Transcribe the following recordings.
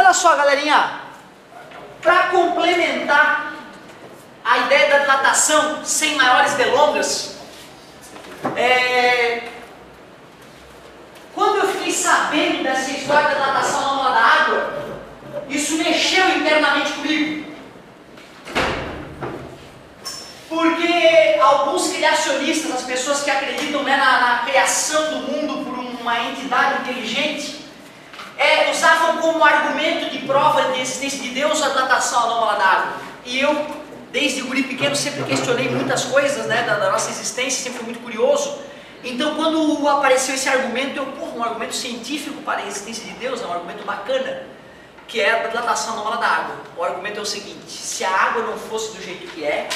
olha só, galerinha, para complementar a ideia da dilatação sem maiores delongas, quando eu fiquei sabendo dessa história da dilatação anômala da água, isso mexeu internamente comigo. Porque alguns criacionistas, as pessoas que acreditam, né, na criação do mundo por uma entidade inteligente, usavam como argumento de prova de existência de Deus a dilatação anômala da água. E eu, desde guri pequeno, sempre questionei muitas coisas, né, da nossa existência, sempre fui muito curioso. Então, quando apareceu esse argumento, um argumento científico para a existência de Deus, um argumento bacana, que é a dilatação anômala da água. O argumento é o seguinte: se a água não fosse do jeito que é,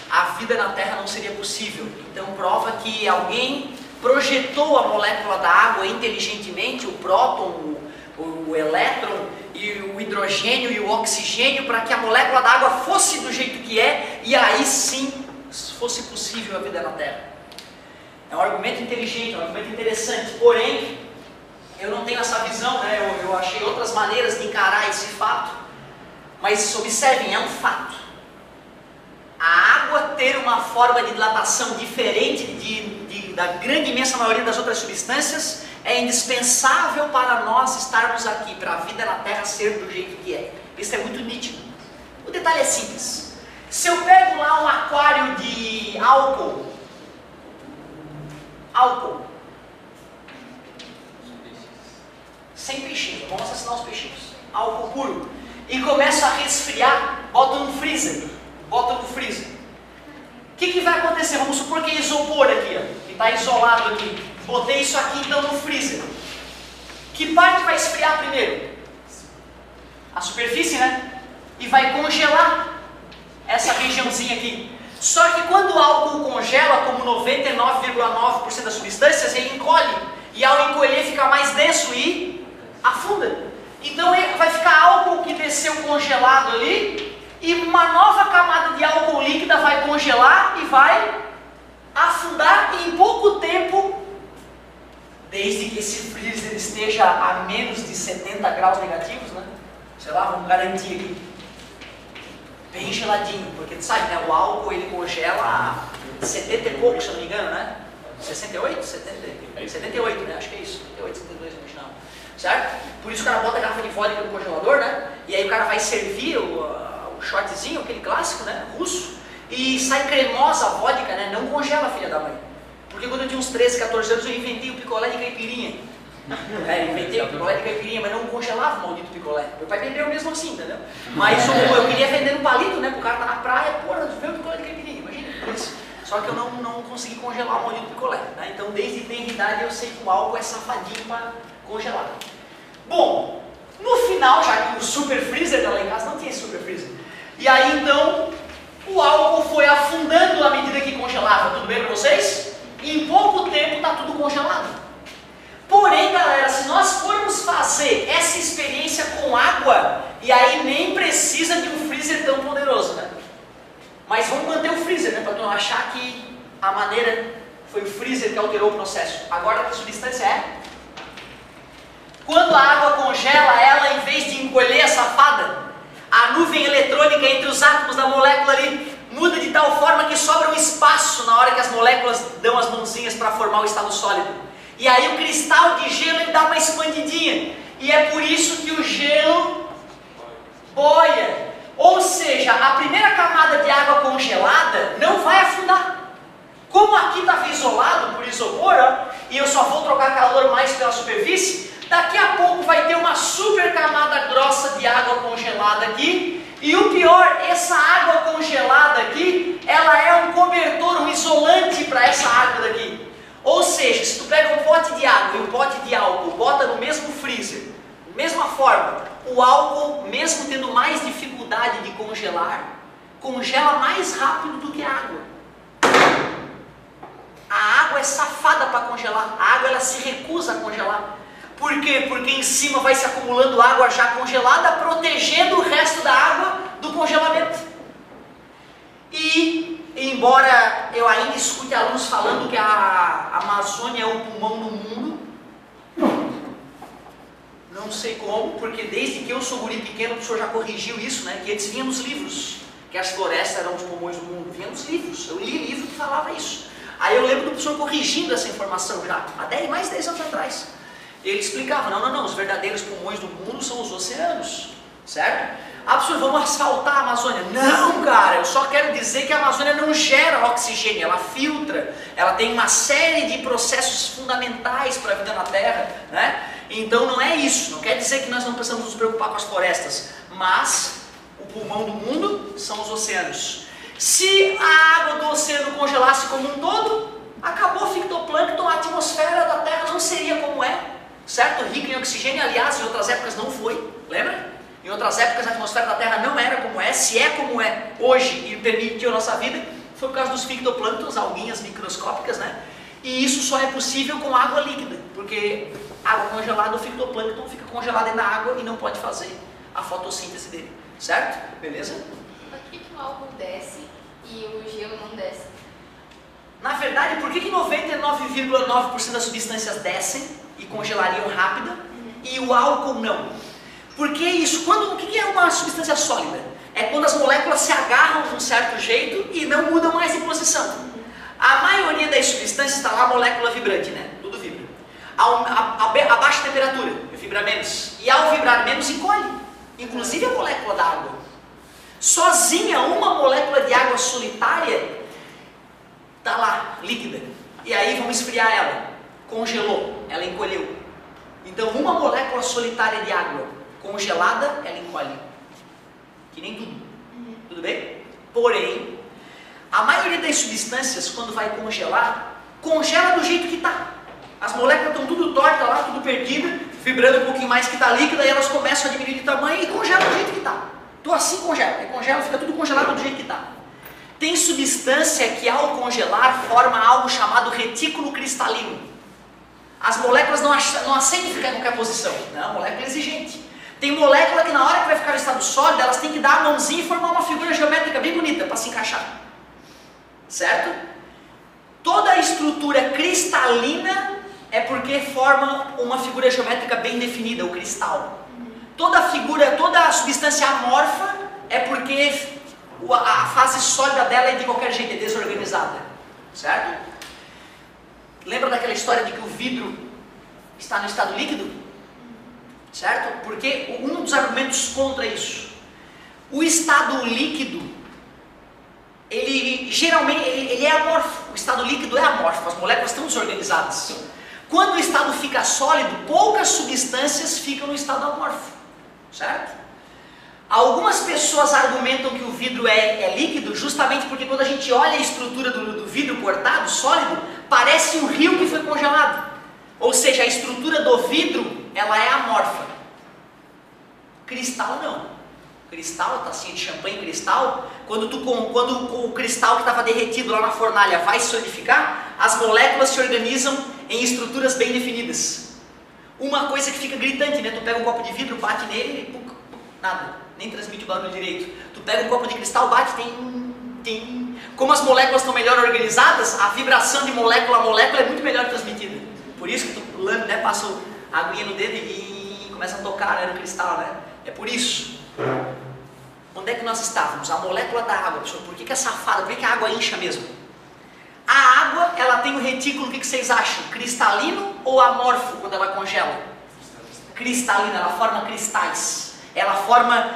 a vida na Terra não seria possível. Então prova que alguém projetou a molécula da água inteligentemente, o próton, o elétron, e o hidrogênio e o oxigênio, para que a molécula da água fosse do jeito que é, e aí sim fosse possível a vida na Terra. É um argumento inteligente, é um argumento interessante, porém eu não tenho essa visão, né? Eu achei outras maneiras de encarar esse fato, mas observem, é um fato. A água ter uma forma de dilatação diferente da grande imensa maioria das outras substâncias é indispensável para nós estarmos aqui, para a vida na Terra ser do jeito que é. Isso é muito nítido. O detalhe é simples. Se eu pego lá um aquário de álcool, sem peixinhos, vamos assassinar os peixinhos, álcool puro, e começo a resfriar, boto no freezer. O que vai acontecer? Vamos supor que é isopor aqui, ó, que está isolado aqui. Botei isso aqui então no freezer. Que parte vai esfriar primeiro? A superfície, né? E vai congelar essa regiãozinha aqui. Só que quando o álcool congela, como 99,9% das substâncias, ele encolhe. E ao encolher fica mais denso e afunda. Então vai ficar álcool que desceu congelado ali, e uma nova camada de álcool líquida vai congelar e vai afundar, e em pouco tempo, desde que esse freezer esteja a menos de 70 graus negativos, né? Sei lá, vamos garantir aqui, bem geladinho, porque tu sabe, né? O álcool ele congela a 70 e pouco, se eu não me engano, né? 68? 78, né? Acho que é isso, 78, 72, no final. Certo? Por isso o cara bota a garrafa de vodka no congelador, né? E aí o cara vai servir o shotzinho, aquele clássico, né, russo, e sai cremosa a vodka, né, não congela, filha da mãe. Porque quando eu tinha uns 13, 14 anos, eu inventei o picolé de caipirinha. Inventei o picolé de caipirinha, mas não congelava o maldito picolé. Meu pai bebeu mesmo assim, entendeu? Mas eu queria vender no palito, né, pro cara tá na praia, porra, vê o picolé de caipirinha, imagina isso. Só que eu não consegui congelar o maldito picolé, né? Então desde tenra idade eu sei que o álcool é safadinho para congelar. Bom, no final, já que o super freezer lá em casa não tinha super freezer, e aí então o álcool foi afundando à medida que congelava. Tudo bem para vocês? E em pouco tempo está tudo congelado. Porém, galera, se nós formos fazer essa experiência com água, e aí nem precisa de um freezer tão poderoso, né? Mas vamos manter o freezer, né? Para não achar que a maneira foi o freezer que alterou o processo. Agora, que substância é? Quando a água congela, ela, em vez de encolher a safada, a nuvem eletrônica entre os átomos da molécula ali muda de tal forma que sobra um espaço na hora que as moléculas dão as mãozinhas para formar o estado sólido. E aí o cristal de gelo ele dá uma expandidinha. E é por isso que o gelo boia. Ou seja, a primeira camada de água congelada não vai afundar. Como aqui estava isolado por isopor, ó, e eu só vou trocar calor mais pela superfície, daqui a pouco vai ter uma super camada grossa de água congelada aqui. E o pior, essa água congelada aqui, ela é um cobertor, um isolante para essa água daqui. Ou seja, se tu pega um pote de água e um pote de álcool, bota no mesmo freezer, mesma forma, o álcool, mesmo tendo mais dificuldade de congelar, congela mais rápido do que a água. A água é safada para congelar, a água ela se recusa a congelar. Por quê? Porque em cima vai se acumulando água já congelada, protegendo o resto da água do congelamento. E, embora eu ainda escute alunos falando que a Amazônia é o pulmão do mundo, Não sei como, porque desde que eu sou guri pequeno, o professor já corrigiu isso, né? Que antes vinha nos livros, que as florestas eram os pulmões do mundo. Vinha nos livros, eu li livro que falava isso. Aí eu lembro do professor corrigindo essa informação já, há mais de 10 anos atrás. Ele explicava, não, os verdadeiros pulmões do mundo são os oceanos, certo? Ah, professor, vamos asfaltar a Amazônia. Não, cara, eu só quero dizer que a Amazônia não gera oxigênio, ela filtra, ela tem uma série de processos fundamentais para a vida na Terra, né? Então não é isso, não quer dizer que nós não precisamos nos preocupar com as florestas, mas o pulmão do mundo são os oceanos. Se a água do oceano congelasse como um todo, acabou o fitoplâncton, a atmosfera da Terra não seria como é, certo? Rica em oxigênio, aliás, em outras épocas não foi, lembra? Em outras épocas a atmosfera da Terra não era como é, se é como é hoje e permitiu a nossa vida, foi por causa dos fitoplânctons, alguinhas microscópicas, né? E isso só é possível com água líquida, porque água congelada, o fitoplâncton fica congelado dentro da água e não pode fazer a fotossíntese dele, certo? Beleza? Por que o álcool desce e o gelo não desce? Na verdade, por que 99,9% das substâncias descem e congelariam rápido e o álcool não? Porque isso, o que é uma substância sólida? É quando as moléculas se agarram de um certo jeito e não mudam mais de posição. A maioria das substâncias está lá a molécula vibrante, né? Tudo vibra. A baixa temperatura vibra menos. E ao vibrar menos, encolhe. Inclusive a molécula da água. Sozinha, uma molécula de água solitária está lá, líquida. E aí vamos esfriar ela. Congelou, ela encolheu. Então uma molécula solitária de água congelada, ela encolhe. Que nem tudo. Tudo bem? Porém, a maioria das substâncias, quando vai congelar, congela do jeito que está. As moléculas estão tudo tortas lá, tudo perdida, vibrando um pouquinho mais que está líquida, e elas começam a diminuir de tamanho e congela do jeito que está. Então assim congela, fica tudo congelado do jeito que está. Tem substância que ao congelar forma algo chamado retículo cristalino. As moléculas não aceitam ficar em qualquer posição, não, a molécula é exigente. Tem molécula que na hora que vai ficar no estado sólido, elas têm que dar a mãozinha e formar uma figura geométrica bem bonita para se encaixar. Certo? Toda a estrutura cristalina é porque forma uma figura geométrica bem definida, o cristal. Toda a substância amorfa é porque a fase sólida dela é de qualquer jeito, é desorganizada. Certo? Lembra daquela história de que o vidro está no estado líquido? Certo? Porque um dos argumentos contra isso, o estado líquido, ele geralmente ele é amorfo. O estado líquido é amorfo, as moléculas estão desorganizadas. Quando o estado fica sólido, poucas substâncias ficam no estado amorfo, certo? Algumas pessoas argumentam que o vidro é líquido justamente porque quando a gente olha a estrutura do vidro cortado, sólido, parece um rio que foi congelado. Ou seja, a estrutura do vidro, ela é amorfa. Cristal não. Cristal, tacinha de champanhe cristal, quando o cristal que estava derretido lá na fornalha vai solidificar, as moléculas se organizam em estruturas bem definidas. Uma coisa que fica gritante, né? Tu pega um copo de vidro, bate nele e puc, nada, nem transmite o barulho direito. Tu pega um copo de cristal, bate, tem. Como as moléculas estão melhor organizadas, a vibração de molécula a molécula é muito melhor transmitida. Por isso que tu, né, passa a aguinha no dedo e começa a tocar, né, no cristal, né? É por isso. Onde é que nós estávamos? A molécula da água, pessoal. Por que é safada? Por que a água incha mesmo? A água, ela tem um retículo, o que vocês acham? Cristalino ou amorfo quando ela congela? Cristalina, ela forma cristais. Ela forma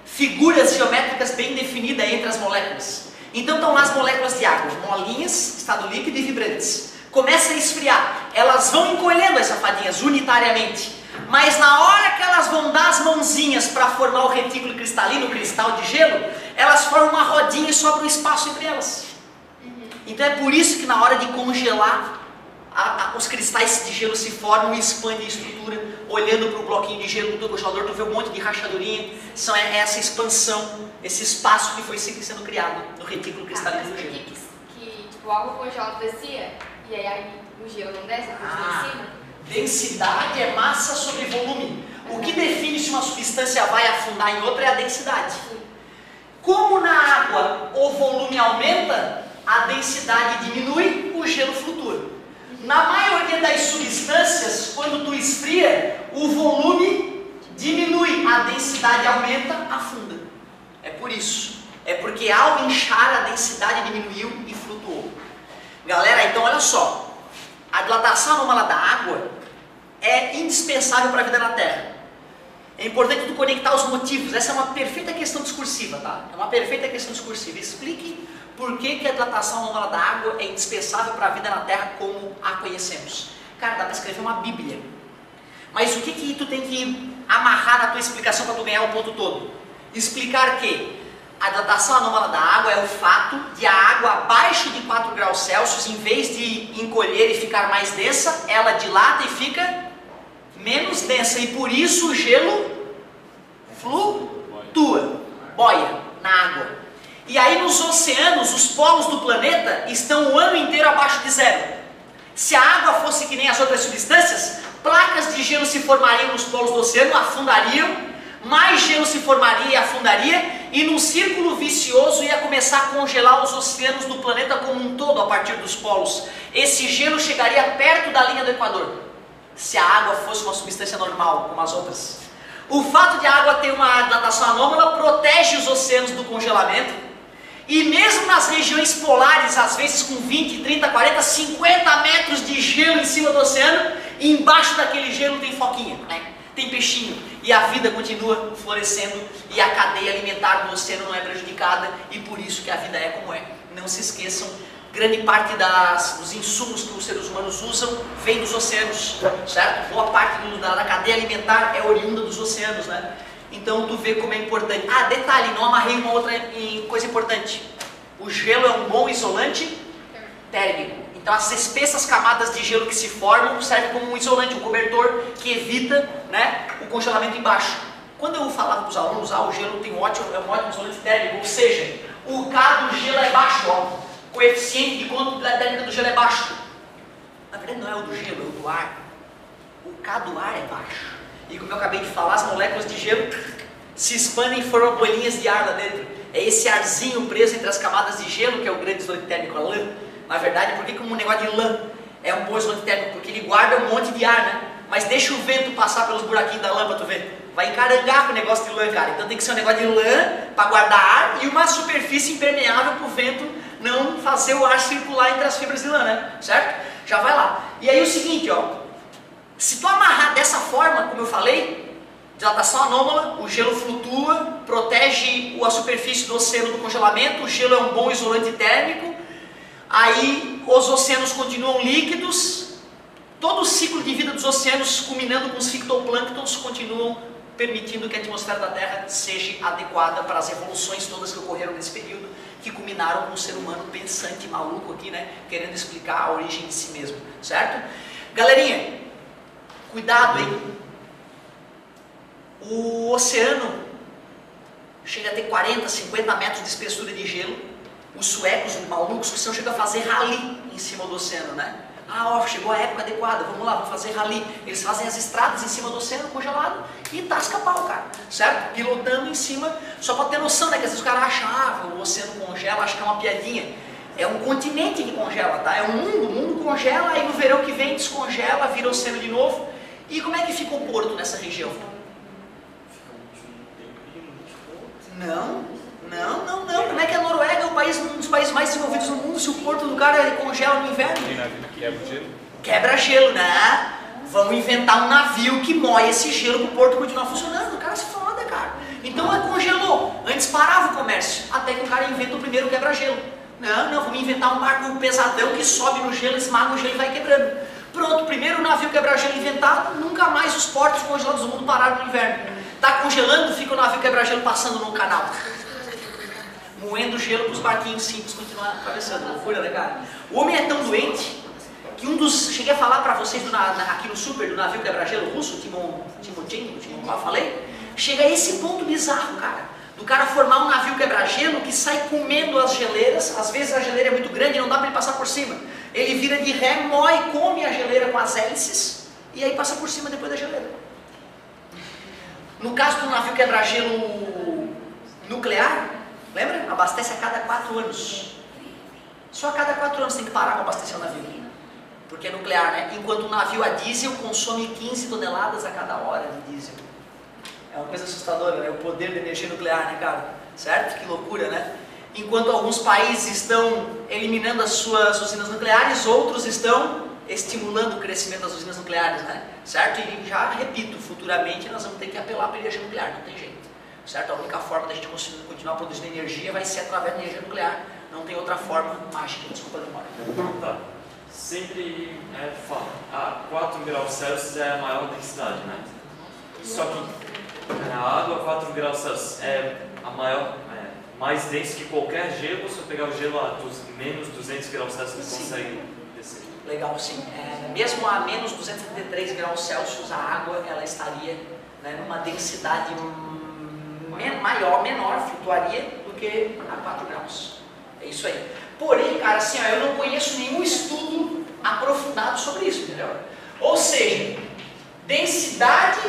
figuras geométricas bem definidas entre as moléculas. Então estão lá as moléculas de água, molinhas, estado líquido e vibrantes. Começa a esfriar, elas vão encolhendo as safadinhas unitariamente. Mas na hora que elas vão dar as mãozinhas para formar o retículo cristalino, o cristal de gelo, elas formam uma rodinha e sobra um espaço entre elas. Então é por isso que na hora de congelar, os cristais de gelo se formam e expandem a estrutura. Olhando para o bloquinho de gelo do teu congelador, tu vê um monte de rachadurinha. É essa expansão, esse espaço que foi sempre sendo criado no retículo cristalino do gelo. Mas por que tipo, água congelada descia e aí o gelo não desce, continua em cima? Densidade é massa sobre volume. O que define se uma substância vai afundar em outra é a densidade. Como na água o volume aumenta, a densidade diminui, o gelo flutua. Na maioria das substâncias, quando tu esfria, o volume diminui, a densidade aumenta, afunda. É por isso. É porque ao inchar a densidade diminuiu e flutuou. Galera, então olha só. A dilatação anômala da água é indispensável para a vida na Terra. É importante tu conectar os motivos. Essa é uma perfeita questão discursiva, tá? É uma perfeita questão discursiva. Explique por que a dilatação anômala da água é indispensável para a vida na Terra como a conhecemos. Cara, dá para escrever uma Bíblia. Mas o que tu tem que amarrar na tua explicação para tu ganhar o ponto todo? Explicar que a dilatação anômala da água é o fato de a água abaixo de 4 graus Celsius, em vez de encolher e ficar mais densa, ela dilata e fica menos densa. E por isso o gelo flutua, boia na água. E aí nos oceanos, os polos do planeta estão o ano inteiro abaixo de zero. Se a água fosse que nem as outras substâncias, placas de gelo se formariam nos polos do oceano, afundariam, mais gelo se formaria e afundaria, e num círculo vicioso ia começar a congelar os oceanos do planeta como um todo a partir dos polos. Esse gelo chegaria perto da linha do Equador, se a água fosse uma substância normal, como as outras. O fato de a água ter uma dilatação anômala protege os oceanos do congelamento, e mesmo nas regiões polares, às vezes com 20, 30, 40, 50 metros de gelo em cima do oceano, embaixo daquele gelo tem foquinha, né? Tem peixinho, e a vida continua florescendo, e a cadeia alimentar do oceano não é prejudicada, e por isso que a vida é como é. Não se esqueçam, grande parte dos insumos que os seres humanos usam vem dos oceanos, certo? Boa parte da cadeia alimentar é oriunda dos oceanos, né? Então tu vê como é importante. Ah, detalhe, não amarrei uma outra coisa importante. O gelo é um bom isolante térmico. Então as espessas camadas de gelo que se formam servem como um isolante, um cobertor que evita, né, o congelamento embaixo. Quando eu falava para os alunos, o gelo é um ótimo isolante térmico, ou seja, o K do gelo é baixo, ó, o coeficiente de condutividade térmica do gelo é baixo. Na verdade não é o do gelo, é o do ar. O K do ar é baixo. E como eu acabei de falar, as moléculas de gelo se expandem e formam bolinhas de ar lá dentro. É esse arzinho preso entre as camadas de gelo que é o grande isolante térmico, a lã. Na verdade, por que um negócio de lã é um bom isolante térmico? Porque ele guarda um monte de ar, né? Mas deixa o vento passar pelos buraquinhos da lã para tu ver. Vai encarangar com o negócio de lã, cara. Então tem que ser um negócio de lã para guardar ar e uma superfície impermeável para o vento não fazer o ar circular entre as fibras de lã, né? Certo? Já vai lá. E aí o seguinte, ó. Se tu amarrar dessa forma, como eu falei, dilatação anômala, o gelo flutua, protege a superfície do oceano do congelamento, o gelo é um bom isolante térmico, aí os oceanos continuam líquidos, todo o ciclo de vida dos oceanos, culminando com os fitoplânctons, continuam permitindo que a atmosfera da Terra seja adequada para as evoluções todas que ocorreram nesse período, que culminaram com o ser humano pensante, maluco aqui, né, querendo explicar a origem de si mesmo, certo? Galerinha, cuidado, hein? O oceano chega a ter 40, 50 metros de espessura de gelo. Os suecos, os malucos, que chegam a fazer rally em cima do oceano, né? Ah, ó, chegou a época adequada, vamos lá, vamos fazer rally. Eles fazem as estradas em cima do oceano congelado e tasca pau, cara, certo? Pilotando em cima, só para ter noção, né? Que às vezes o cara acha, o oceano congela, acha que é uma piadinha. É um continente que congela, tá? É um mundo, o mundo congela, aí no verão que vem descongela, vira oceano de novo. E como é que fica o porto nessa região? Não. Como é que a Noruega é um dos países mais desenvolvidos do mundo se o porto do cara congela no inverno? Tem navio que quebra gelo? Quebra gelo, né? Vamos inventar um navio que moe esse gelo para o porto continuar funcionando. O cara se foda, cara. Então congelou. Antes parava o comércio, até que o cara inventa o primeiro quebra-gelo. Não, vamos inventar um barco pesadão que sobe no gelo, esmaga o gelo e vai quebrando. Pronto, primeiro navio quebra-gelo inventado, nunca mais os portos congelados do mundo pararam no inverno. Tá congelando, fica o navio quebra-gelo passando no canal. Moendo gelo para os barquinhos simples continuar atravessando. Loucura, né, cara? O homem é tão doente que cheguei a falar para vocês aqui no Super, do navio quebra-gelo russo, Timotin, eu falei, chega a esse ponto bizarro, cara. Do cara formar um navio quebra-gelo que sai comendo as geleiras, às vezes a geleira é muito grande e não dá para ele passar por cima. Ele vira de ré, moe, come a geleira com as hélices e aí passa por cima depois da geleira. No caso do navio quebra-gelo nuclear, lembra? Abastece a cada 4 anos. Só a cada 4 anos tem que parar para abastecer o navio. porque é nuclear, né? Enquanto o navio a diesel consome 15 toneladas a cada hora de diesel. É uma coisa assustadora, né? O poder da energia nuclear, né, cara? Certo? Que loucura, né? Enquanto alguns países estão eliminando as suas usinas nucleares, outros estão estimulando o crescimento das usinas nucleares, né? Certo? E já repito, futuramente nós vamos ter que apelar para a energia nuclear, não tem jeito. Certo? A única forma da gente continuar produzindo energia vai ser através da energia nuclear. Não tem outra forma mágica, desculpa a demora. Tá. Sempre fala, 4 graus Celsius é a maior densidade, né? Só que a água a 4 graus Celsius é a maior, mais densa que qualquer gelo. Se eu pegar o gelo a menos 200 graus Celsius, você consegue descer. Legal, sim. Mesmo a menos 273 graus Celsius, a água ela estaria, né, numa densidade menor, flutuaria do que a 4 graus. É isso aí. Porém, cara, assim, ó, eu não conheço nenhum estudo aprofundado sobre isso, entendeu? Ou seja, densidade,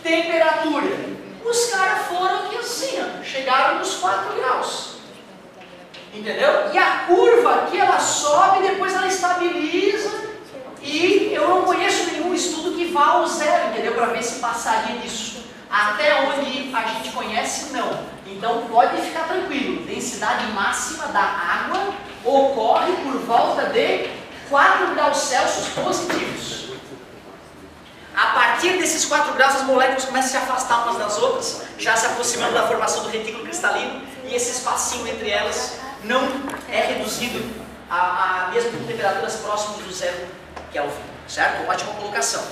temperatura. Os caras foram aqui assim, ó, chegaram nos 4 graus. Entendeu? E a curva aqui, ela sobe e depois ela estabiliza. E eu não conheço nenhum estudo que vá ao zero, entendeu? Para ver se passaria disso. Até onde a gente conhece, não. Então pode ficar tranquilo, densidade máxima da água ocorre por volta de 4 graus Celsius positivos. A partir desses 4 graus as moléculas começam a se afastar umas das outras, já se aproximando da formação do retículo cristalino, e esse espacinho entre elas não é reduzido a mesmo com temperaturas próximas do zero Kelvin, certo? Ótima colocação.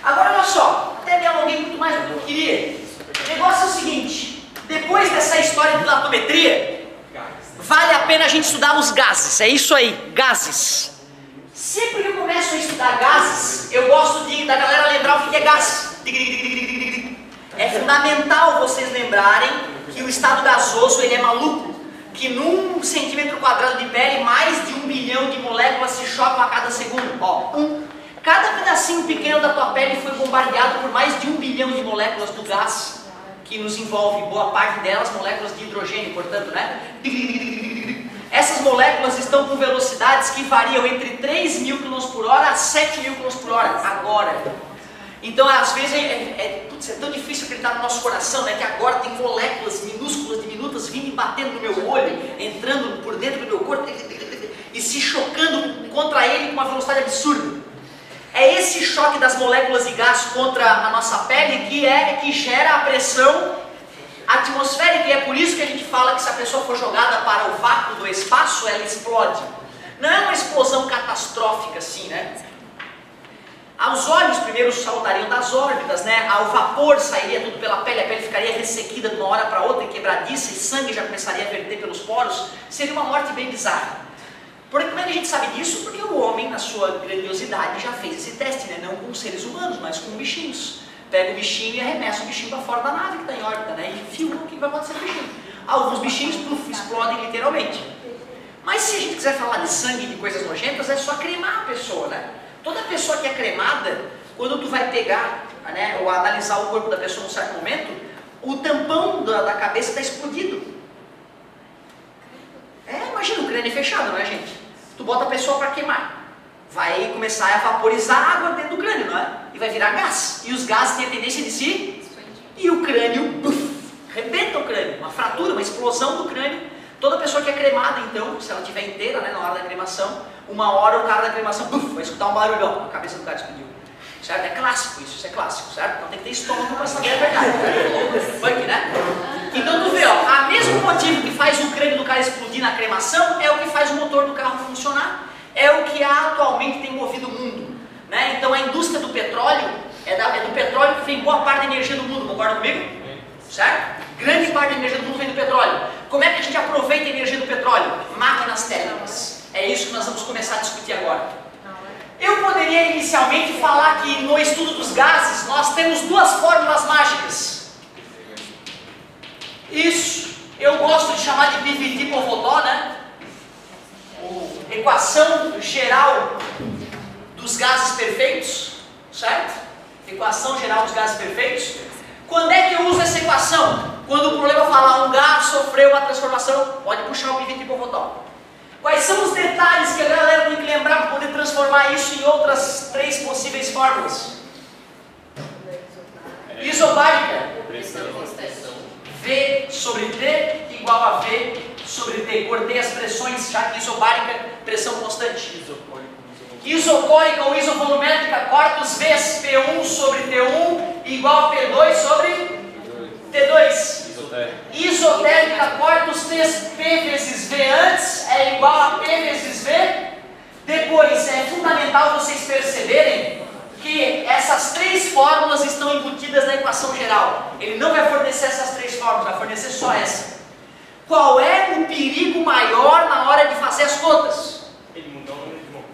Agora olha só, até me alonguei muito mais do que eu queria. O negócio é o seguinte, depois dessa história de latometria, vale a pena a gente estudar os gases, é isso aí, gases. Sempre que eu começo a estudar gases, eu gosto da galera lembrar o que é gás. É fundamental vocês lembrarem que o estado gasoso ele é maluco, que num centímetro quadrado de pele, mais de 1 bilhão de moléculas se chocam a cada segundo. Ó, cada pedacinho pequeno da tua pele foi bombardeado por mais de 1 bilhão de moléculas do gás que nos envolve, boa parte delas moléculas de hidrogênio, portanto, né? Essas moléculas estão com velocidades que variam entre 3.000 km por hora a 7.000 km por hora, agora. Então, às vezes, é tão difícil acreditar no nosso coração, né? Que agora tem moléculas minúsculas, diminutas, vindo e batendo no meu olho, entrando por dentro do meu corpo e se chocando contra ele com uma velocidade absurda. É esse choque das moléculas de gás contra a nossa pele que gera a pressão atmosférica, e é por isso que a gente fala que se a pessoa for jogada para o vácuo do espaço, ela explode. Não é uma explosão catastrófica assim, né? Aos olhos, primeiro saltariam das órbitas, né? O vapor sairia tudo pela pele, a pele ficaria ressequida de uma hora para outra, quebradiça, e sangue já começaria a verter pelos poros. Seria uma morte bem bizarra. Como é que a gente sabe disso? Porque o homem, na sua grandiosidade, já fez esse teste, né? Não com seres humanos, mas com bichinhos. Pega o bichinho e arremessa o bichinho para fora da nave que está em órbita, né? E filma o que vai acontecer com o bichinho. Alguns bichinhos explodem literalmente. Mas se a gente quiser falar de sangue e de coisas nojentas, é só cremar a pessoa, né? Toda pessoa que é cremada, quando tu vai pegar, né, ou analisar o corpo da pessoa num certo momento, o tampão da cabeça está explodido. Imagina o crânio fechado, não é, gente? Tu bota a pessoa para queimar. Vai começar a vaporizar água dentro do crânio, não é? E vai virar gás. E os gases têm a tendência de se... E o crânio, rebenta o crânio. Uma fratura, uma explosão do crânio. Toda pessoa que é cremada, então, se ela estiver inteira, né, na hora da cremação, uma hora o cara da cremação, vai escutar um barulhão. A cabeça do cara explodiu. Certo? É clássico isso é clássico, certo? Então tem que ter estômago para saber a verdade. Funk, né? Então tu vê, ó, o mesmo motivo que faz o crânio do cara explodir na cremação é o que faz o motor do carro funcionar. É o que atualmente tem movido o mundo, né? Então a indústria do petróleo, é do petróleo que vem boa parte da energia do mundo, concorda comigo? Certo? Grande parte da energia do mundo vem do petróleo. Como é que a gente aproveita a energia do petróleo? Máquinas térmicas. É isso que nós vamos começar a discutir agora. Eu poderia inicialmente falar que no estudo dos gases nós temos duas fórmulas mágicas. Isso eu gosto de chamar de BVT-Povotó, né? Equação geral dos gases perfeitos, certo? Equação geral dos gases perfeitos. Quando é que eu uso essa equação? Quando o problema falar um gás sofreu uma transformação, pode puxar o BVT-Povotó. Quais são os detalhes que a galera tem que lembrar para poder transformar isso em outras 3 possíveis fórmulas? Isobárica. V sobre T igual a V sobre T. Guardei as pressões, já que isobárica, pressão constante. Isocórica ou isovolumétrica, quartos vezes P1 sobre T1 igual a P2 sobre T2. Isotérmica, quartos vezes P vezes V antes é igual a P vezes V depois. É fundamental vocês perceberem que essas 3 fórmulas estão embutidas na equação geral. Ele não vai fornecer essas 3 fórmulas, vai fornecer só essa. Qual é o perigo maior na hora de fazer as contas? Ele mudou o número de mols.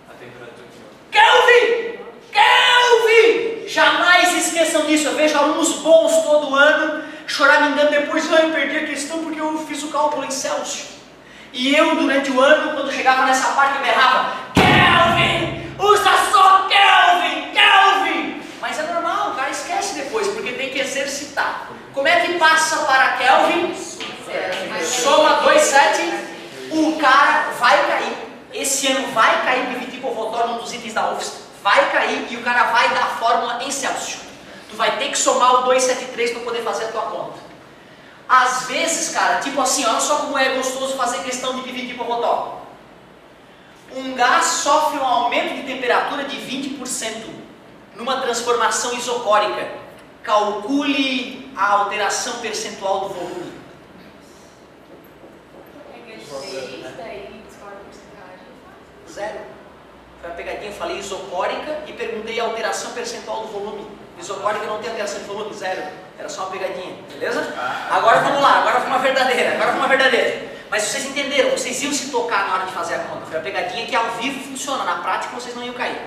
A temperatura de mols. Kelvin! Kelvin! Jamais esqueçam disso. Eu vejo alunos bons todo ano choramingando depois. Eu perdi a questão porque eu fiz o cálculo em Celsius. E eu, durante o ano, quando chegava nessa parte, eu berrava: Kelvin! Usa só Kelvin! Kelvin! Mas é normal, o cara esquece depois, porque tem que exercitar. Como é que passa para Kelvin? Soma 2, 7. O cara vai cair. Esse ano vai cair o dividivovotor num dos itens da UFSC. Vai cair e o cara vai dar a fórmula em Celsius. Tu vai ter que somar o 273 para poder fazer a tua conta. Às vezes, cara, tipo assim, olha só como é gostoso fazer questão de dividivovotor. Um gás sofre um aumento de temperatura de 20% numa transformação isocórica. Calcule a alteração percentual do volume. Zero. Foi a pegadinha, eu falei isocórica e perguntei a alteração percentual do volume. Isocórica não tem alteração de volume, zero. Era só uma pegadinha, beleza? Agora vamos lá, agora foi uma verdadeira, Mas vocês entenderam, vocês iam se tocar na hora de fazer a conta. Foi a pegadinha que ao vivo funciona, na prática vocês não iam cair.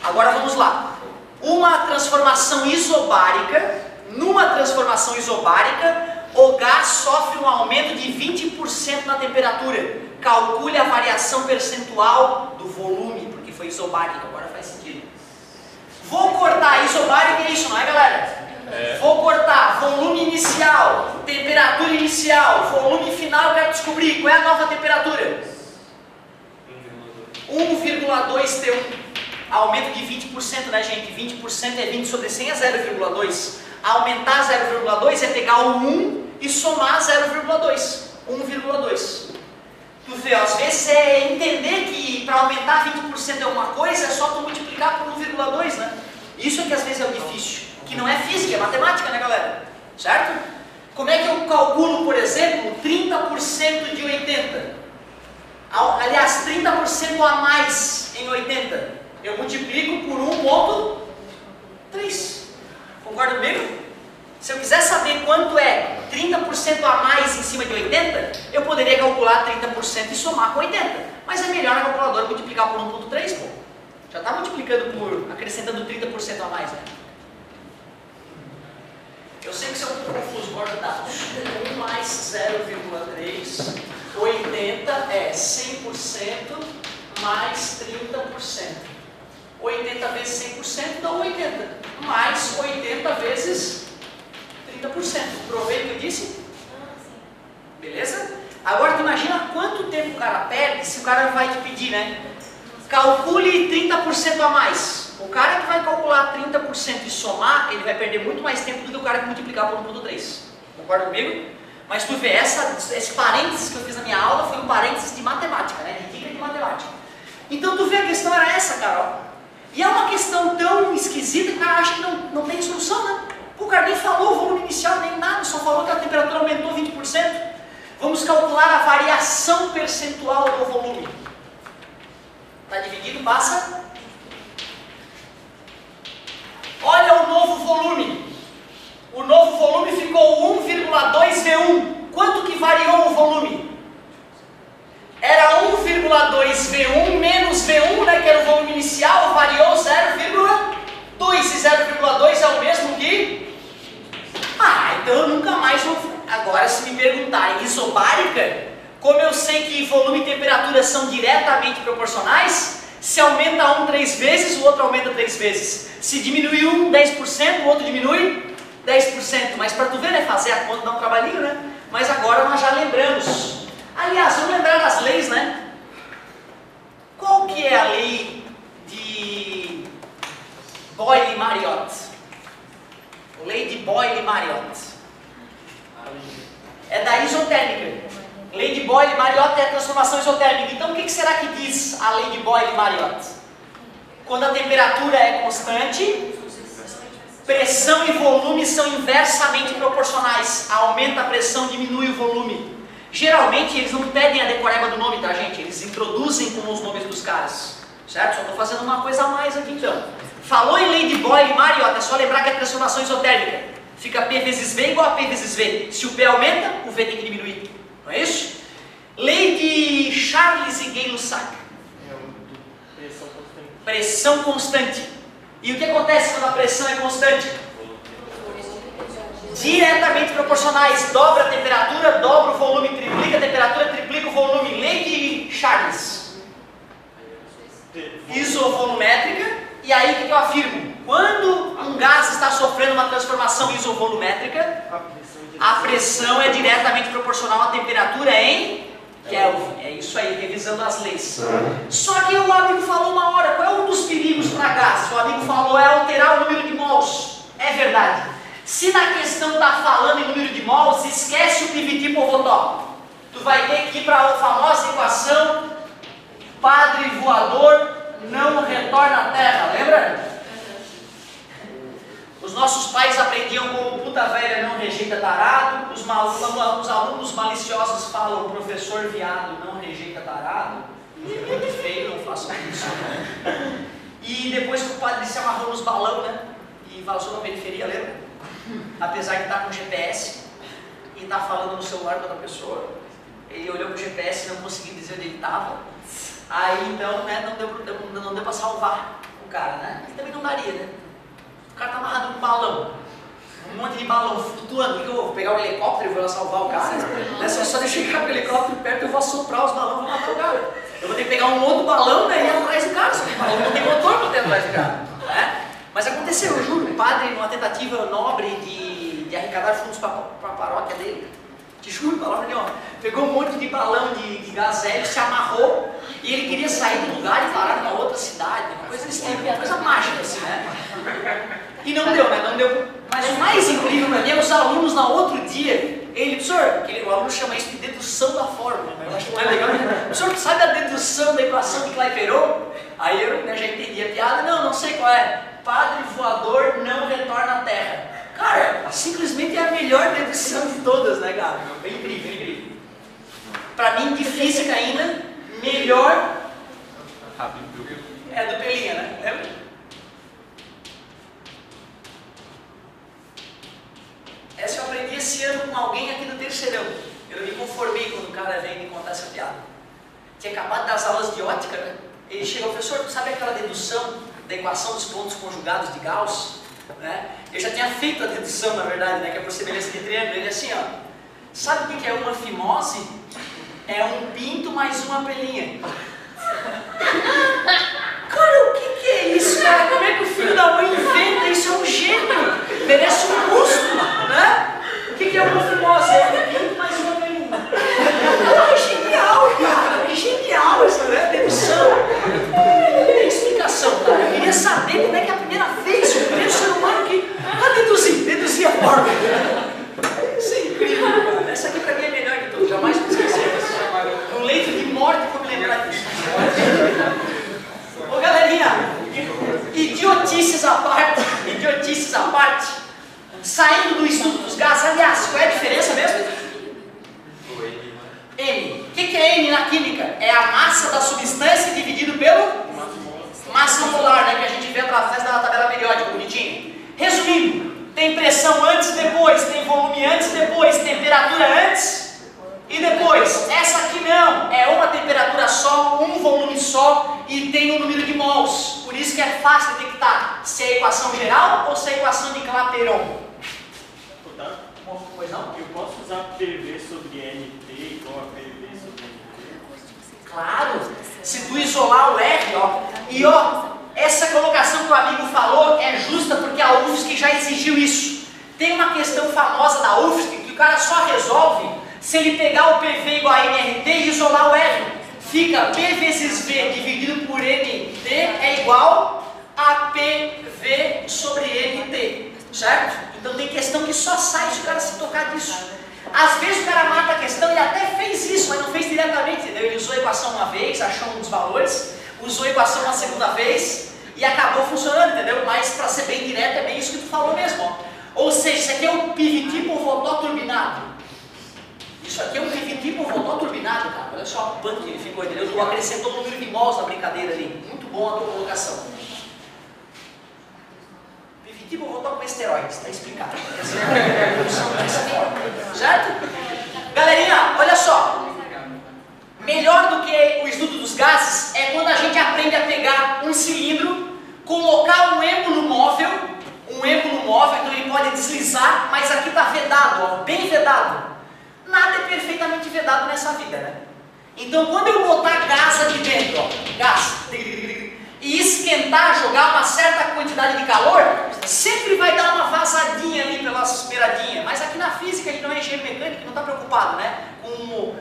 Agora vamos lá. Uma transformação isobárica, numa transformação isobárica, o gás sofre um aumento de 20% na temperatura. Calcule a variação percentual do volume, porque foi isobárica, agora faz sentido. Vou cortar, isobárica é isso, não é, galera? Vou cortar volume inicial, temperatura inicial, volume final, eu quero descobrir qual é a nova temperatura. 1,2 T1. Aumento de 20%, né, gente? 20% é 20 sobre 100 é 0,2. Aumentar 0,2 é pegar o 1 e somar 0,2. 1,2. Tu vê, às vezes é entender que para aumentar 20% é uma coisa, é só tu multiplicar por 1,2, né? Isso é que às vezes é o difícil. Que não é física, é matemática, né, galera? Certo? Como é que eu calculo, por exemplo, 30% de 80? Aliás, 30% a mais em 80. Eu multiplico por 1,3. Concorda comigo? Se eu quiser saber quanto é 30% a mais em cima de 80, eu poderia calcular 30% e somar com 80. Mas é melhor na calculadora multiplicar por 1,3, pô. Já está multiplicando por, acrescentando 30% a mais, né? Eu sei que isso é um pouco confuso, guarda dados. 1 mais 0,3, 80 é 100% mais 30%. 80 vezes 100% dá 80, mais 80 vezes 30%. Provei o que eu disse? Beleza? Agora tu imagina quanto tempo o cara perde se o cara vai te pedir, né? Calcule 30% a mais. O cara que vai calcular 30% e somar, ele vai perder muito mais tempo do que o cara que multiplicar por 1,3. Concorda comigo? Mas tu vê, esse parênteses que eu fiz na minha aula foi um parênteses de matemática, né? De dica de matemática. Então tu vê, a questão era essa, Carol. E é uma questão tão esquisita que o cara acha que não tem solução, né? O cara nem falou o volume inicial, nem nada, só falou que a temperatura aumentou 20%. Vamos calcular a variação percentual do volume. Está dividido, passa. Olha o novo volume. O novo volume ficou 1,2 V1. Quanto que variou o volume? Era 1,2 V1 menos V1, né, que era o volume inicial, variou 0,2. E 0,2 é o mesmo que... então eu nunca mais vou... Agora, se me perguntarem isobárica, como eu sei que volume e temperatura são diretamente proporcionais, se aumenta um 3 vezes, o outro aumenta 3 vezes. Se diminui um 10%, o outro diminui 10%. Mas para tu ver, né, fazer a conta dá um trabalhinho, né? Mas agora nós já lembramos. Aliás, vamos lembrar das leis, né? Qual que é a lei de Boyle-Marriott? Lei de Boyle-Marriott. É da isotérmica. Lei de Boyle-Marriott é a transformação isotérmica. Então, o que será que diz a lei de Boyle-Marriott? Quando a temperatura é constante, pressão e volume são inversamente proporcionais. Aumenta a pressão, diminui o volume. Geralmente, eles não pedem a decoreba do nome, tá, gente? Eles introduzem com os nomes dos caras. Certo? Só estou fazendo uma coisa a mais aqui, então. Falou em lei de Boyle-Marriott, é só lembrar que é transformação isotérmica. Fica P vezes V igual a P vezes V. Se o P aumenta, o V tem que diminuir. Não é isso? Lei de Charles e Gay-Lussac. Pressão constante. E o que acontece quando a pressão é constante? Diretamente proporcionais. Dobra a temperatura, dobra o volume, triplica a temperatura, triplica o volume. Lei de Charles. Isovolumétrica. E aí o que eu afirmo? Quando um gás está sofrendo uma transformação isovolumétrica, a pressão é diretamente proporcional à temperatura em Kelvin. É isso aí, revisando as leis. Só que o amigo falou uma hora, qual é um dos perigos para gás? O amigo falou é alterar o número de mols. É verdade. Se na questão está falando em número de mols, esquece o PVT Povotop. Tu vai ter que ir para a famosa equação padre voador não retorna à terra, lembra? Os nossos pais aprendiam como puta velha não rejeita tarado, os alunos maliciosos falam professor viado não rejeita tarado, muito feio, não façam isso. E depois que o padre se amarrou nos balão, né? E vazou na periferia, lembra? Apesar de estar com GPS e estar falando no celular com outra pessoa, ele olhou para o GPS e não conseguiu dizer onde ele estava. Aí então, né, não deu para salvar o cara, né? E também não daria, né? O cara tá amarrado num balão, um monte de balão flutuando. O que eu vou pegar o helicóptero e vou lá salvar o cara? Só de eu chegar com o helicóptero perto, eu vou assoprar os balões e vou matar o cara. Eu vou ter que pegar um outro balão, né, e ir atrás do cara. Só que o balão não tem motor para ter atrás do cara, né? Mas aconteceu, eu juro, o padre, numa tentativa nobre de arrecadar fundos para a paróquia dele, te juro, palavra de honra, pegou um monte de balão de gás hélio, se amarrou e ele queria sair do lugar e parar numa outra cidade, uma coisa extrema, uma coisa mágica assim, né? E não deu, né? Não deu. Mas o mais incrível para mim é os alunos no outro dia, ele, professor, o aluno chama isso de dedução da fórmula, eu acho mais legal, professor, sabe a dedução da equação de Clapeyron? Aí eu já entendi a piada, não sei qual é. Padre voador não retorna à terra. Cara, simplesmente é a melhor dedução de todas, né, cara? Bem incrível, bem incrível. Pra mim, de física ainda, melhor é do Pelinha, né? Lembra? Essa eu aprendi esse ano com alguém aqui do terceirão. Eu me conformei quando o cara veio me contar essa piada. Tinha acabado das aulas de ótica, né? Ele chegou, professor, tu sabe aquela dedução da equação dos pontos conjugados de Gauss? Né? Eu já tinha feito a dedução, na verdade, né, que é por semelhança de triângulo. Ele assim, ó, sabe o que é uma fimose? É um pinto mais uma pelinha. Cara, o que é isso, cara? Como é que o filho da mãe inventa? Isso é um gênio, merece um custo, né? O que é uma fimose? É um pinto mais uma pelinha. É genial, cara, é genial essa, né, dedução. Não tem explicação, cara. Eu queria saber como é que é a primeira vez, o primeiro ser humano que deduzir a fórmula. Isso é incrível, cara. Essa aqui pra mim é melhor de tudo, jamais me esquecer disso. No leito de morte eu vou me lembrar disso. Ô galerinha, idiotices à parte, saindo do estudo dos gases, aliás, qual é a diferença mesmo? N. O que é N na química? É a massa da substância dividido pelo massa molar, né, que a gente vê através da tabela periódica, bonitinho. Resumindo, tem pressão antes e depois, tem volume antes e depois, temperatura antes e depois. Essa aqui não, é uma temperatura só, um volume só e tem um número de mols. Por isso que é fácil detectar se é a equação geral ou se é a equação de Clapeyron. Pois não? Eu posso usar PV sobre NT igual a PV sobre NT? Claro! Se tu isolar o R, ó, e ó, essa colocação que o amigo falou é justa porque a UFSC já exigiu isso. Tem uma questão famosa da UFSC que o cara só resolve Se ele pegar o PV igual a NRT e isolar o R, fica P vezes V dividido por NT é igual a PV sobre NT, certo? Então tem questão que só sai se o cara se tocar disso. Às vezes o cara mata a questão, ele até fez isso, mas não fez diretamente, entendeu? Ele usou a equação uma vez, achou um dos valores, usou a equação uma segunda vez e acabou funcionando, entendeu? Mas para ser bem direto é bem isso que tu falou mesmo, ó. Ou seja, isso aqui é um PIV tipo Votó turbinado. Isso aqui é um PIV tipo Votó turbinado, cara. Olha só o quanto que ele ficou, entendeu? Tu acrescentou o número de mols na brincadeira ali. Muito bom a tua colocação. PIV tipo Votó com esteroides, está explicado. Certo? Galerinha, olha só. Melhor do que o estudo dos gases é quando a gente aprende a pegar um cilindro, colocar um êmbolo móvel, então ele pode deslizar, mas aqui está vedado, ó, bem vedado. Nada é perfeitamente vedado nessa vida, né? Então quando eu botar gás aqui dentro, ó, gás, e esquentar, jogar uma certa quantidade de calor, sempre vai dar uma vazadinha ali pelas beiradinhas. Mas aqui na física a gente não é engenheiro mecânico, não está preocupado, né? Com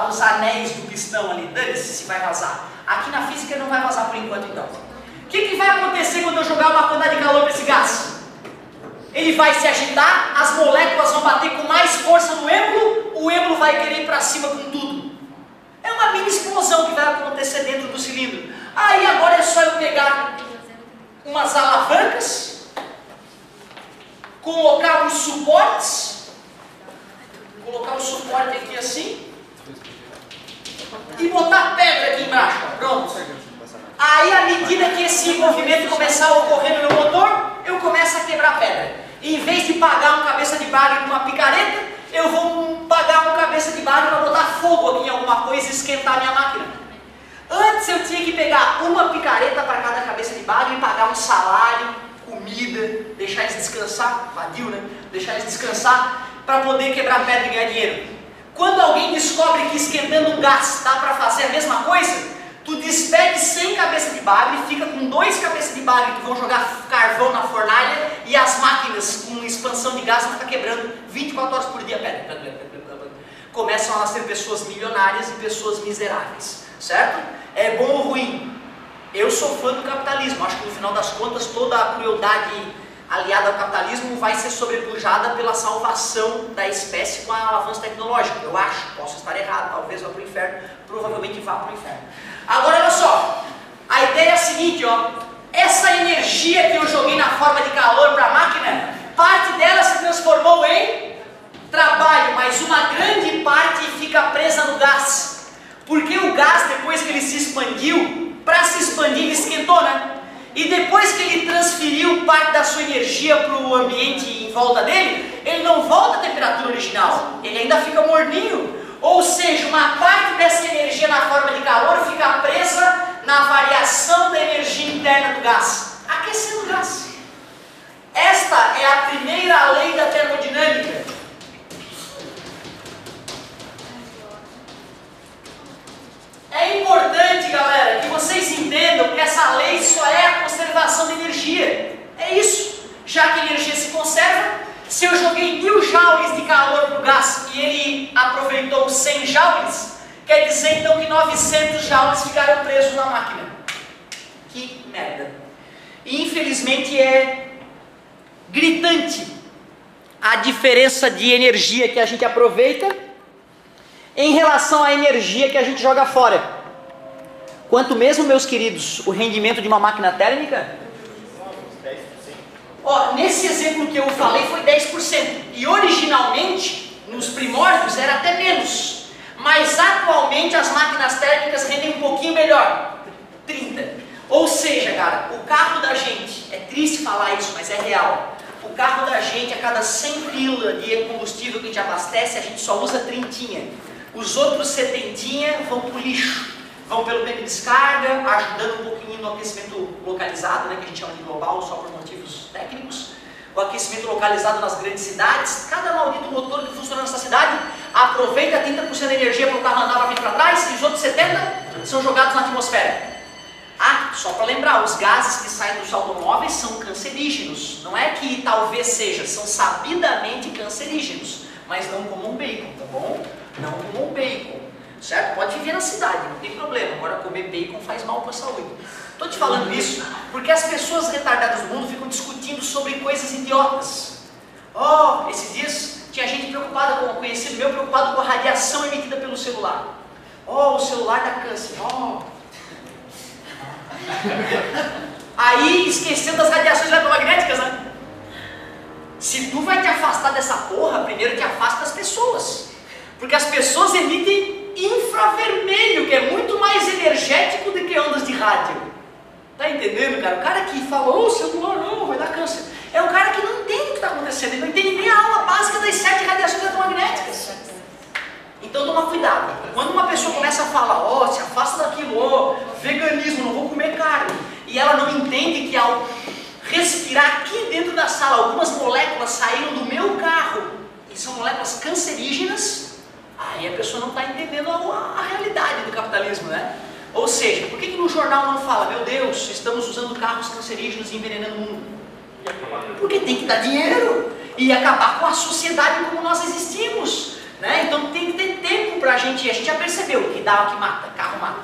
os anéis do pistão ali, dane-se se vai vazar. Aqui na física não vai vazar por enquanto então. O que vai acontecer quando eu jogar uma quantidade de calor para esse gás? Ele vai se agitar, as moléculas vão bater com mais força no êmbolo, o êmbolo vai querer ir para cima com tudo. É uma mini explosão que vai acontecer dentro do cilindro. Aí agora é só eu pegar umas alavancas, colocar os suportes, colocar o suporte aqui assim, e botar pedra aqui embaixo, pronto. Aí à medida que esse movimento começar a ocorrer no meu motor, eu começo a quebrar pedra. E em vez de pagar um cabeça de bagre com uma picareta, eu vou pagar um cabeça de bagre para botar fogo aqui em alguma coisa e esquentar a minha máquina. Antes eu tinha que pegar uma picareta para cada cabeça de bagre e pagar um salário, comida, deixar eles descansar, vadio, né? Deixar eles descansar para poder quebrar pedra e ganhar dinheiro. Quando alguém descobre que esquentando um gás dá para fazer a mesma coisa, tu despede 100 cabeças de bagre, fica com 2 cabeças de bagre que vão jogar carvão na fornalha e as máquinas com expansão de gás vão ficar quebrando 24 horas por dia pedra. Começam a nascer pessoas milionárias e pessoas miseráveis, certo? É bom ou ruim? Eu sou fã do capitalismo, acho que no final das contas toda a crueldade aliada ao capitalismo vai ser sobrepujada pela salvação da espécie com o avanço tecnológico. Eu acho, posso estar errado, talvez vá para o inferno, provavelmente vá para o inferno. Agora olha só, a ideia é a seguinte, ó, essa energia que eu joguei na forma de calor para a máquina, parte dela se transformou em trabalho, mas uma grande parte fica presa no gás. Porque o gás, depois que ele se expandiu, para se expandir ele esquentou, né? E depois que ele transferiu parte da sua energia para o ambiente em volta dele, ele não volta à temperatura original, ele ainda fica morninho. Ou seja, uma parte dessa energia na forma de calor fica presa na variação da energia interna do gás, aquecendo o gás. Esta é a primeira lei da termodinâmica. É importante, galera, que vocês entendam que essa lei só é a conservação de energia. É isso. Já que a energia se conserva, se eu joguei 1000 joules de calor para o gás e ele aproveitou 100 joules, quer dizer então que 900 joules ficaram presos na máquina. Que merda. E infelizmente é gritante a diferença de energia que a gente aproveita em relação à energia que a gente joga fora. Quanto mesmo, meus queridos, o rendimento de uma máquina térmica? 10%. Ó, nesse exemplo que eu falei foi 10%. E originalmente, nos primórdios, era até menos. Mas atualmente as máquinas térmicas rendem um pouquinho melhor. 30%. Ou seja, cara, o carro da gente, é triste falar isso, mas é real. O carro da gente, a cada 100 pila de combustível que a gente abastece, a gente só usa 30. Os outros 70 vão para o lixo, vão pelo meio de descarga, ajudando um pouquinho no aquecimento localizado, né, que a gente chama de global, só por motivos técnicos. O aquecimento localizado nas grandes cidades, cada maldito motor que funciona nessa cidade aproveita 30% da energia para o carro andar para frente e para trás, e os outros 70% são jogados na atmosfera. Ah, só para lembrar, os gases que saem dos automóveis são cancerígenos. Não é que talvez seja, são sabidamente cancerígenos. mas não comam bacon, tá bom? Não comam bacon, certo? Pode viver na cidade, não tem problema. Agora comer bacon faz mal para a saúde. Estou te falando isso porque as pessoas retardadas do mundo ficam discutindo sobre coisas idiotas. Oh, esses dias tinha gente preocupada, com um conhecido meu, preocupado com a radiação emitida pelo celular. Oh, o celular dá câncer. Oh. Aí esquecendo das radiações eletromagnéticas, né? Se tu vai te afastar dessa porra, primeiro te afasta das pessoas. Porque as pessoas emitem infravermelho, que é muito mais energético do que ondas de rádio. Tá entendendo, cara? O cara que fala, ô, celular não, vai dar câncer. É o cara que não entende o que está acontecendo, ele não entende nem a aula básica das 7 radiações eletromagnéticas. Então toma cuidado. Quando uma pessoa começa a falar, ó, se afasta daquilo, ó, veganismo, não vou comer carne, e ela não entende que ao respirar aqui dentro da sala, algumas moléculas saíram do meu carro, e são moléculas cancerígenas, aí a pessoa não está entendendo a realidade do capitalismo, né? Ou seja, por que no jornal não fala, meu Deus, estamos usando carros cancerígenos e envenenando o mundo? Porque tem que dar dinheiro e acabar com a sociedade como nós existimos, né? Então tem que ter tempo para a gente já percebeu que dá o que mata, carro mata,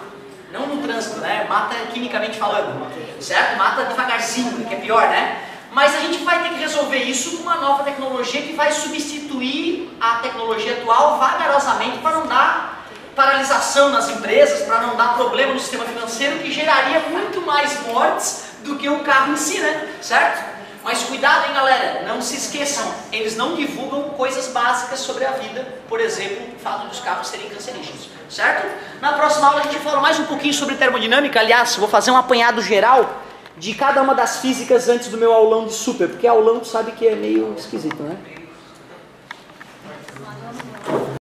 não no trânsito, né? Mata quimicamente falando, certo? Mata devagarzinho, que é pior, né? Mas a gente vai ter que resolver isso com uma nova tecnologia que vai substituir a tecnologia atual vagarosamente para não dar paralisação nas empresas, para não dar problema no sistema financeiro, que geraria muito mais mortes do que o carro em si, né? Certo? Mas cuidado, hein, galera, não se esqueçam, eles não divulgam coisas básicas sobre a vida, por exemplo, o fato dos carros serem cancerígenos, certo? Na próxima aula a gente fala mais um pouquinho sobre termodinâmica, aliás, vou fazer um apanhado geral de cada uma das físicas antes do meu aulão de super, porque aulão tu sabe que é meio esquisito, né?